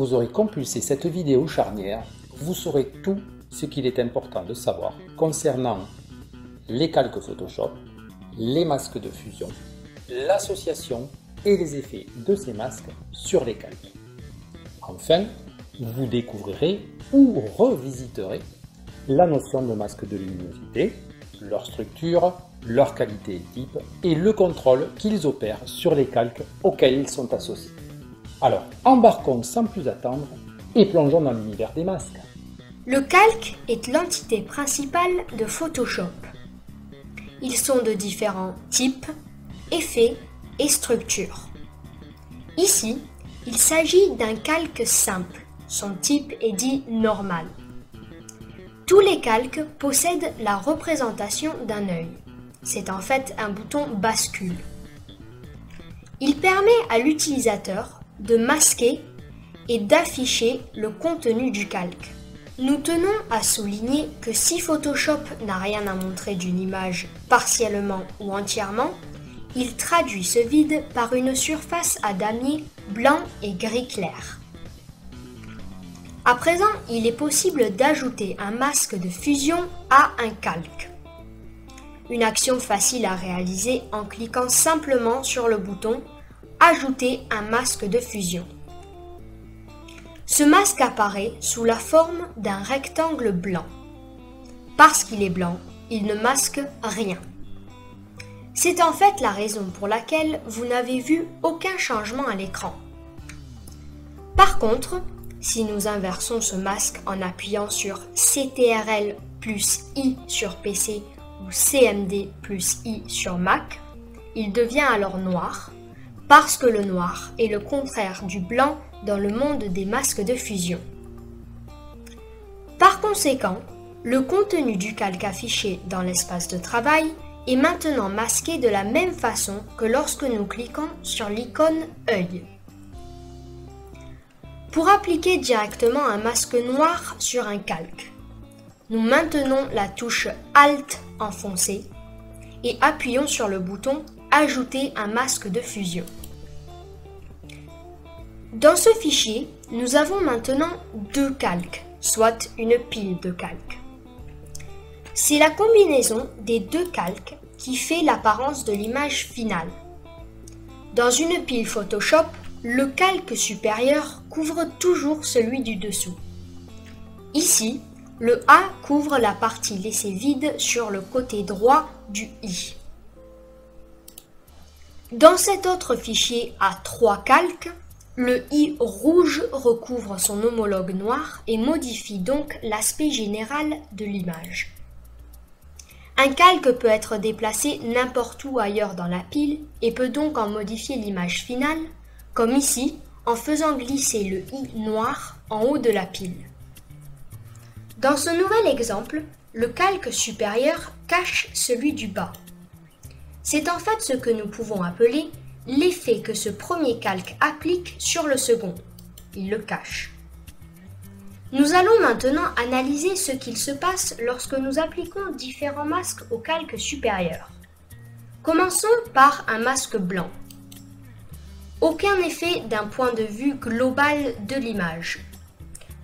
vous aurez compulsé cette vidéo charnière, vous saurez tout ce qu'il est important de savoir concernant les calques Photoshop, les masques de fusion, l'association et les effets de ces masques sur les calques. Enfin, vous découvrirez ou revisiterez la notion de masque de luminosité, leur structure, leur qualité et type et le contrôle qu'ils opèrent sur les calques auxquels ils sont associés. Alors, embarquons sans plus attendre et plongeons dans l'univers des masques. Le calque est l'entité principale de Photoshop. Ils sont de différents types, effets et structures. Ici, il s'agit d'un calque simple. Son type est dit normal. Tous les calques possèdent la représentation d'un œil. C'est en fait un bouton bascule. Il permet à l'utilisateur de masquer et d'afficher le contenu du calque. Nous tenons à souligner que si Photoshop n'a rien à montrer d'une image partiellement ou entièrement, il traduit ce vide par une surface à damier blanc et gris clair. À présent, il est possible d'ajouter un masque de fusion à un calque. Une action facile à réaliser en cliquant simplement sur le bouton « Ajouter un masque de fusion ». Ce masque apparaît sous la forme d'un rectangle blanc. Parce qu'il est blanc, il ne masque rien. C'est en fait la raison pour laquelle vous n'avez vu aucun changement à l'écran. Par contre, si nous inversons ce masque en appuyant sur CTRL plus I sur PC ou CMD plus I sur Mac, il devient alors noir, parce que le noir est le contraire du blanc dans le monde des masques de fusion. Par conséquent, le contenu du calque affiché dans l'espace de travail est maintenant masqué de la même façon que lorsque nous cliquons sur l'icône œil. Pour appliquer directement un masque noir sur un calque, nous maintenons la touche Alt enfoncée et appuyons sur le bouton Ajouter un masque de fusion. Dans ce fichier, nous avons maintenant deux calques, soit une pile de calques. C'est la combinaison des deux calques qui fait l'apparence de l'image finale. Dans une pile Photoshop, le calque supérieur couvre toujours celui du dessous. Ici, le A couvre la partie laissée vide sur le côté droit du I. Dans cet autre fichier à trois calques, le I rouge recouvre son homologue noir et modifie donc l'aspect général de l'image. Un calque peut être déplacé n'importe où ailleurs dans la pile et peut donc en modifier l'image finale, comme ici, en faisant glisser le I noir en haut de la pile. Dans ce nouvel exemple, le calque supérieur cache celui du bas. C'est en fait ce que nous pouvons appeler l'effet que ce premier calque applique sur le second. Il le cache. Nous allons maintenant analyser ce qu'il se passe lorsque nous appliquons différents masques au calque supérieur. Commençons par un masque blanc. Aucun effet d'un point de vue global de l'image.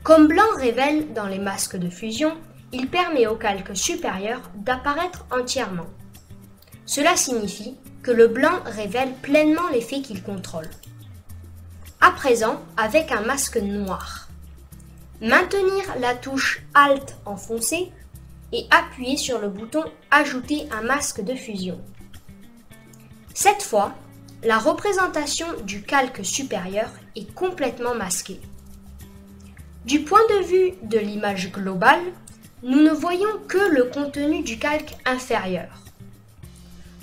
Comme blanc révèle dans les masques de fusion, il permet au calque supérieur d'apparaître entièrement. Cela signifie que le blanc révèle pleinement l'effet qu'il contrôle. À présent, avec un masque noir. Maintenir la touche Alt enfoncée et appuyer sur le bouton Ajouter un masque de fusion. Cette fois, la représentation du calque supérieur est complètement masquée. Du point de vue de l'image globale, nous ne voyons que le contenu du calque inférieur.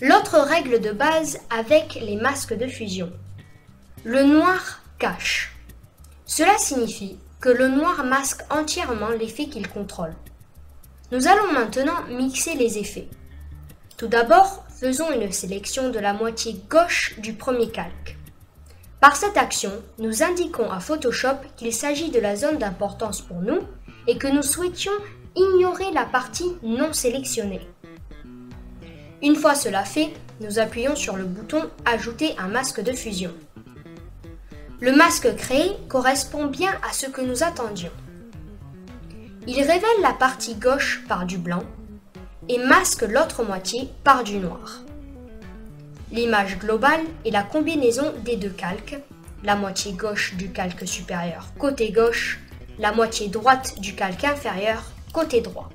L'autre règle de base avec les masques de fusion. Le noir cache. Cela signifie que le noir masque entièrement l'effet qu'il contrôle. Nous allons maintenant mixer les effets. Tout d'abord, faisons une sélection de la moitié gauche du premier calque. Par cette action, nous indiquons à Photoshop qu'il s'agit de la zone d'importance pour nous et que nous souhaitions ignorer la partie non sélectionnée. Une fois cela fait, nous appuyons sur le bouton « Ajouter un masque de fusion ». Le masque créé correspond bien à ce que nous attendions. Il révèle la partie gauche par du blanc et masque l'autre moitié par du noir. L'image globale est la combinaison des deux calques, la moitié gauche du calque supérieur côté gauche, la moitié droite du calque inférieur côté droit.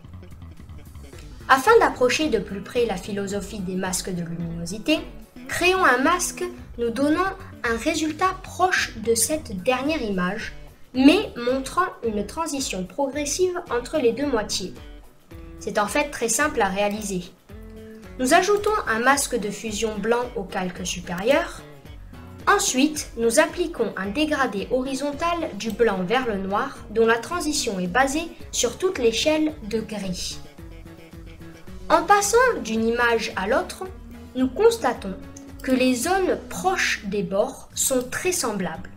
Afin d'approcher de plus près la philosophie des masques de luminosité, créons un masque nous donnant un résultat proche de cette dernière image, mais montrant une transition progressive entre les deux moitiés. C'est en fait très simple à réaliser. Nous ajoutons un masque de fusion blanc au calque supérieur. Ensuite, nous appliquons un dégradé horizontal du blanc vers le noir dont la transition est basée sur toute l'échelle de gris. En passant d'une image à l'autre, nous constatons que les zones proches des bords sont très semblables.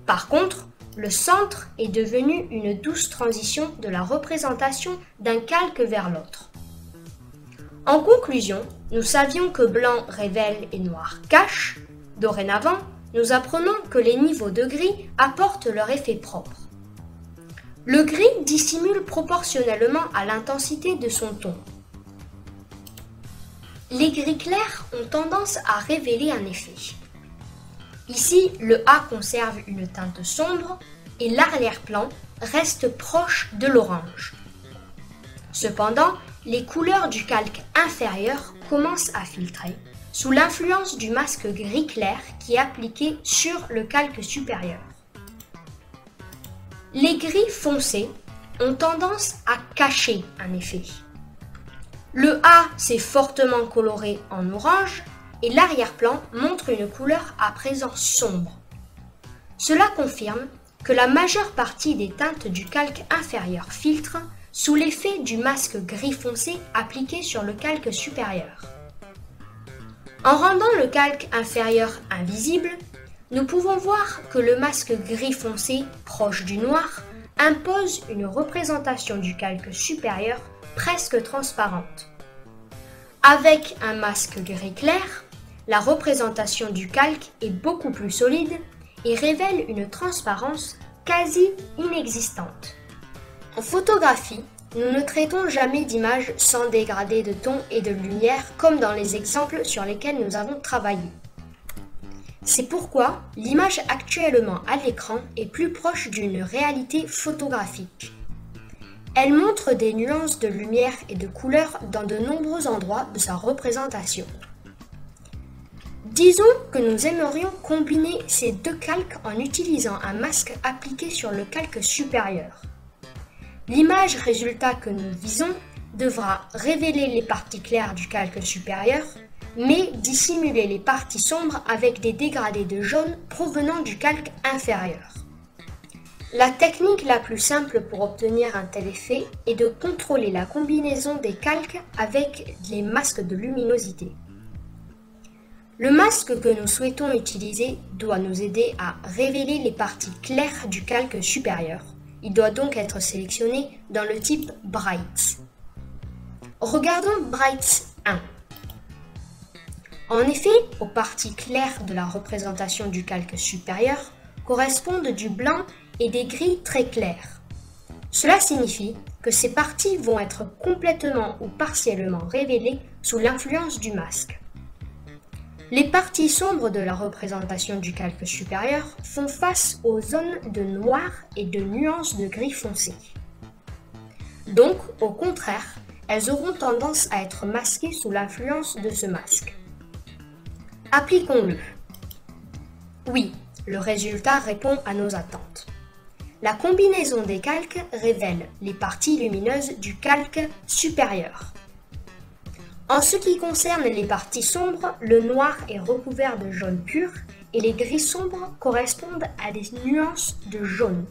Par contre, le centre est devenu une douce transition de la représentation d'un calque vers l'autre. En conclusion, nous savions que blanc révèle et noir cache. Dorénavant, nous apprenons que les niveaux de gris apportent leur effet propre. Le gris dissimule proportionnellement à l'intensité de son ton. Les gris clairs ont tendance à révéler un effet. Ici, le A conserve une teinte sombre et l'arrière-plan reste proche de l'orange. Cependant, les couleurs du calque inférieur commencent à filtrer sous l'influence du masque gris clair qui est appliqué sur le calque supérieur. Les gris foncés ont tendance à cacher un effet. Le A s'est fortement coloré en orange et l'arrière-plan montre une couleur à présent sombre. Cela confirme que la majeure partie des teintes du calque inférieur filtrent sous l'effet du masque gris foncé appliqué sur le calque supérieur. En rendant le calque inférieur invisible, nous pouvons voir que le masque gris foncé proche du noir impose une représentation du calque supérieur presque transparente. Avec un masque gris clair, la représentation du calque est beaucoup plus solide et révèle une transparence quasi inexistante. En photographie, nous ne traitons jamais d'images sans dégradé de ton et de lumière comme dans les exemples sur lesquels nous avons travaillé. C'est pourquoi l'image actuellement à l'écran est plus proche d'une réalité photographique. Elle montre des nuances de lumière et de couleur dans de nombreux endroits de sa représentation. Disons que nous aimerions combiner ces deux calques en utilisant un masque appliqué sur le calque supérieur. L'image résultat que nous visons devra révéler les parties claires du calque supérieur, mais dissimuler les parties sombres avec des dégradés de jaune provenant du calque inférieur. La technique la plus simple pour obtenir un tel effet est de contrôler la combinaison des calques avec les masques de luminosité. Le masque que nous souhaitons utiliser doit nous aider à révéler les parties claires du calque supérieur. Il doit donc être sélectionné dans le type Bright. Regardons Bright 1. En effet, aux parties claires de la représentation du calque supérieur correspondent du blanc et des gris très clairs. Cela signifie que ces parties vont être complètement ou partiellement révélées sous l'influence du masque. Les parties sombres de la représentation du calque supérieur font face aux zones de noir et de nuances de gris foncé. Donc, au contraire, elles auront tendance à être masquées sous l'influence de ce masque. Appliquons-le. Oui, le résultat répond à nos attentes. La combinaison des calques révèle les parties lumineuses du calque supérieur. En ce qui concerne les parties sombres, le noir est recouvert de jaune pur et les gris sombres correspondent à des nuances de jaune.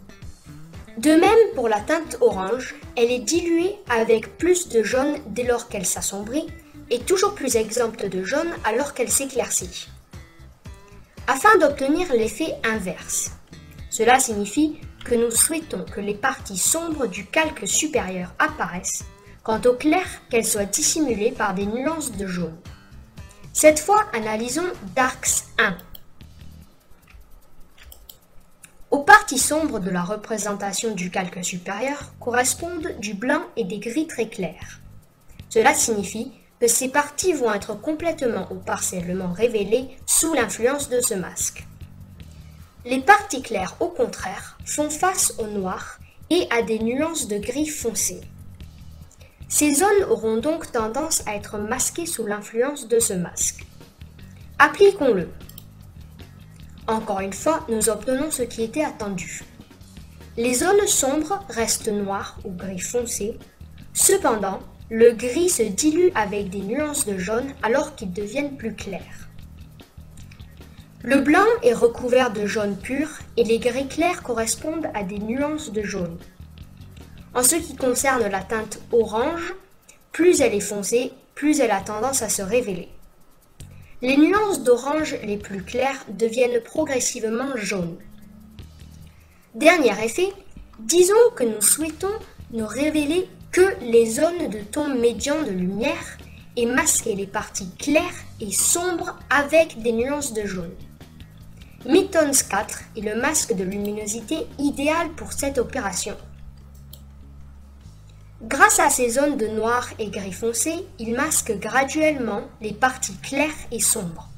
De même pour la teinte orange, elle est diluée avec plus de jaune dès lors qu'elle s'assombrit et toujours plus exempte de jaune alors qu'elle s'éclaircit. Afin d'obtenir l'effet inverse, cela signifie que nous souhaitons que les parties sombres du calque supérieur apparaissent, quant au clair qu'elles soient dissimulées par des nuances de jaune. Cette fois, analysons Darks 1. Aux parties sombres de la représentation du calque supérieur correspondent du blanc et des gris très clairs. Cela signifie que ces parties vont être complètement ou partiellement révélées sous l'influence de ce masque. Les parties claires, au contraire, font face au noir et à des nuances de gris foncé. Ces zones auront donc tendance à être masquées sous l'influence de ce masque. Appliquons-le. Encore une fois, nous obtenons ce qui était attendu. Les zones sombres restent noires ou gris foncé. Cependant, le gris se dilue avec des nuances de jaune alors qu'ils deviennent plus clairs. Le blanc est recouvert de jaune pur et les gris clairs correspondent à des nuances de jaune. En ce qui concerne la teinte orange, plus elle est foncée, plus elle a tendance à se révéler. Les nuances d'orange les plus claires deviennent progressivement jaunes. Dernier effet, disons que nous souhaitons ne révéler que les zones de ton médian de lumière et masquer les parties claires et sombres avec des nuances de jaune. Mitons 4 est le masque de luminosité idéal pour cette opération. Grâce à ces zones de noir et gris foncé, il masque graduellement les parties claires et sombres.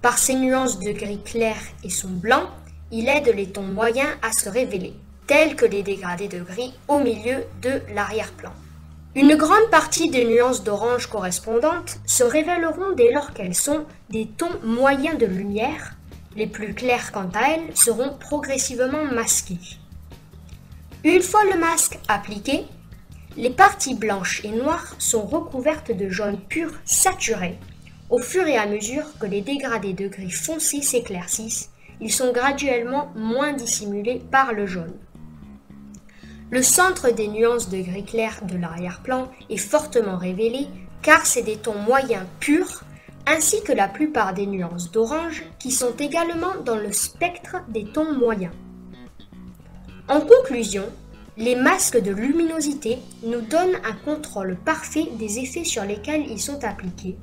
Par ces nuances de gris clair et son blanc, il aide les tons moyens à se révéler, tels que les dégradés de gris au milieu de l'arrière-plan. Une grande partie des nuances d'orange correspondantes se révéleront dès lors qu'elles sont des tons moyens de lumière. Les plus clairs, quant à elles, seront progressivement masquées. Une fois le masque appliqué, les parties blanches et noires sont recouvertes de jaune pur saturé. Au fur et à mesure que les dégradés de gris foncé s'éclaircissent, ils sont graduellement moins dissimulés par le jaune. Le centre des nuances de gris clair de l'arrière-plan est fortement révélé car c'est des tons moyens purs ainsi que la plupart des nuances d'orange qui sont également dans le spectre des tons moyens. En conclusion, les masques de luminosité nous donnent un contrôle parfait des effets sur lesquels ils sont appliqués,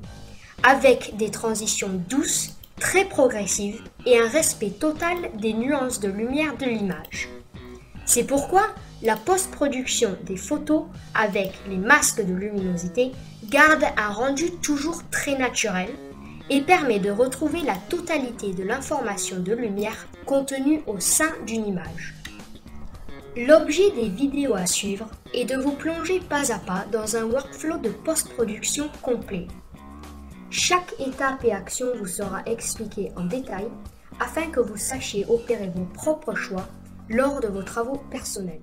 avec des transitions douces, très progressives et un respect total des nuances de lumière de l'image. C'est pourquoi la post-production des photos avec les masques de luminosité garde un rendu toujours très naturel et permet de retrouver la totalité de l'information de lumière contenue au sein d'une image. L'objet des vidéos à suivre est de vous plonger pas à pas dans un workflow de post-production complet. Chaque étape et action vous sera expliquée en détail afin que vous sachiez opérer vos propres choix lors de vos travaux personnels.